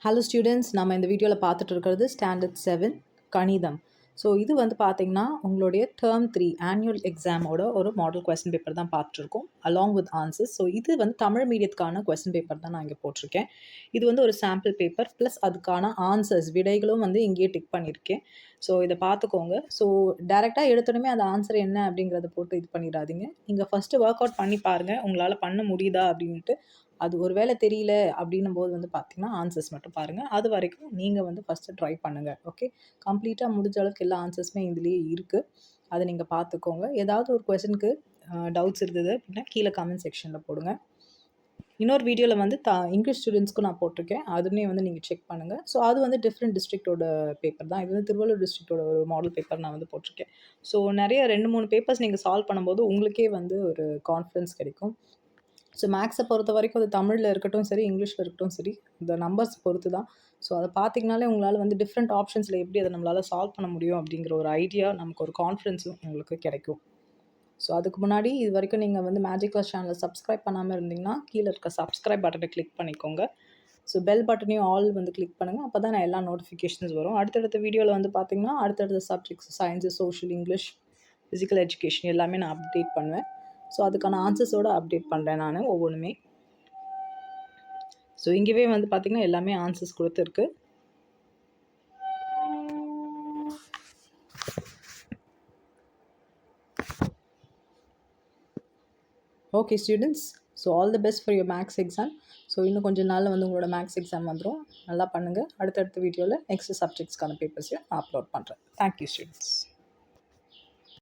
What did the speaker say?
Hello students, நம்ம இந்த வீடியோவில் பார்த்துட்டு இருக்கிறது ஸ்டாண்டர்ட் 7 கணிதம். ஸோ இது வந்து பார்த்திங்கன்னா உங்களுடைய டேர்ம் 3 ஆனுவல் எக்ஸாமோட ஒரு மாடல் கொஸ்டின் பேப்பர் தான் பார்த்துருக்கோம் அலாங் வித் ஆன்சர்ஸ். ஸோ இது வந்து தமிழ் மீடியத்துக்கான கொஸ்டின் பேப்பர் தான் நான் இங்கே போட்டிருக்கேன். இது வந்து ஒரு சாம்பிள் பேப்பர் ப்ளஸ் அதுக்கான ஆன்சர்ஸ் விடைகளும் வந்து இங்கேயே டிக் பண்ணியிருக்கேன். ஸோ இதை பார்த்துக்கோங்க. ஸோ டேரெக்டாக எடுத்தோடனே அந்த ஆன்சர் என்ன அப்படிங்கிறத போட்டு இது பண்ணிடாதீங்க. நீங்கள் ஃபஸ்ட்டு ஒர்க் அவுட் பண்ணி பாருங்கள், உங்களால் பண்ண முடியுதா அப்படின்ட்டு. அது ஒரு வேளை தெரியல அப்படின்னும் போது வந்து பார்த்தீங்கன்னா ஆன்சர்ஸ் மட்டும் பாருங்கள். அது வரைக்கும் நீங்கள் வந்து ஃபஸ்ட்டு ட்ரை பண்ணுங்கள். ஓகே, கம்ப்ளீட்டாக முடிஞ்ச அளவுக்கு எல்லா ஆன்சர்ஸுமே இதுலேயே இருக்குது. அதை நீங்கள் பார்த்துக்கோங்க. ஏதாவது ஒரு கொஸ்டினுக்கு டவுட்ஸ் இருந்தது அப்படின்னா கீழே கமெண்ட் செக்ஷனில் போடுங்க. இன்னொரு வீடியோவில் வந்து இங்கிலீஷ் ஸ்டூடெண்ட்ஸ்க்கும் நான் போட்டிருக்கேன். அதுவுமே வந்து நீங்கள் செக் பண்ணுங்கள். ஸோ அது வந்து டிஃப்ரெண்ட் டிஸ்ட்ரிக்டோட பேப்பர் தான். இது வந்து திருவள்ளூர் டிஸ்ட்ரிக்டோட ஒரு மாடல் பேப்பர் நான் வந்து போட்டிருக்கேன். ஸோ நிறைய 2-3 பேப்பர்ஸ் நீங்கள் சால்வ் பண்ணும்போது உங்களுக்கே வந்து ஒரு கான்ஃபிடன்ஸ் கிடைக்கும். ஸோ மேக்ஸை பொறுத்த வரைக்கும் அது தமிழில் இருக்கட்டும் சரி, இங்கிலீஷில் இருக்கட்டும் சரி, இந்த நம்பர்ஸ் பொறுத்து தான். ஸோ அதை பார்த்திங்கனாலே உங்களால் வந்து டிஃப்ரெண்ட் ஆப்ஷன்ஸில் எப்படி அதை நம்மளால் சால்வ் பண்ண முடியும் அப்படிங்கிற ஒரு ஐடியா, நமக்கு ஒரு கான்ஃபிடன்ஸும் உங்களுக்கு கிடைக்கும். ஸோ அதுக்கு முன்னாடி இது வரைக்கும் நீங்கள் வந்து மேஜிக் கிளாஸ் சேனலை சப்ஸ்கிரைப் பண்ணாமல் இருந்தீங்கன்னா கீழே இருக்க சப்ஸ்கிரைப் பட்டனை கிளிக் பண்ணிக்கோங்க. ஸோ பெல் பட்டனையும் ஆல் வந்து கிளிக் பண்ணுங்கள். அப்போ தான் நான் எல்லா நோட்டிஃபிகேஷன்ஸ் வரும். அடுத்தடுத்த வீடியோவில் வந்து பார்த்திங்கன்னா அடுத்தடுத்த subjects science, social, English, physical education எல்லாமே நான் அப்டேட் பண்ணுவேன். ஸோ அதுக்கான ஆன்சர்ஸோடு அப்டேட் பண்ணுறேன் நான் ஒவ்வொன்றுமே. ஸோ இங்கேவே வந்து பார்த்திங்கன்னா எல்லாமே ஆன்சர்ஸ் கொடுத்துருக்கு. Okay students, so all the best for your maths exam. So இன்னும் கொஞ்சம் நாளில் வந்து உங்களோட மேக்ஸ் எக்ஸாம் வந்துடும். நல்லா பண்ணுங்கள். அடுத்தடுத்த வீடியோவில் நெக்ஸ்ட் சப்ஜெக்ட்ஸ்க்கான பேப்பர்ஸையும் நான் அப்லோட் பண்ணுறேன். Thank you students.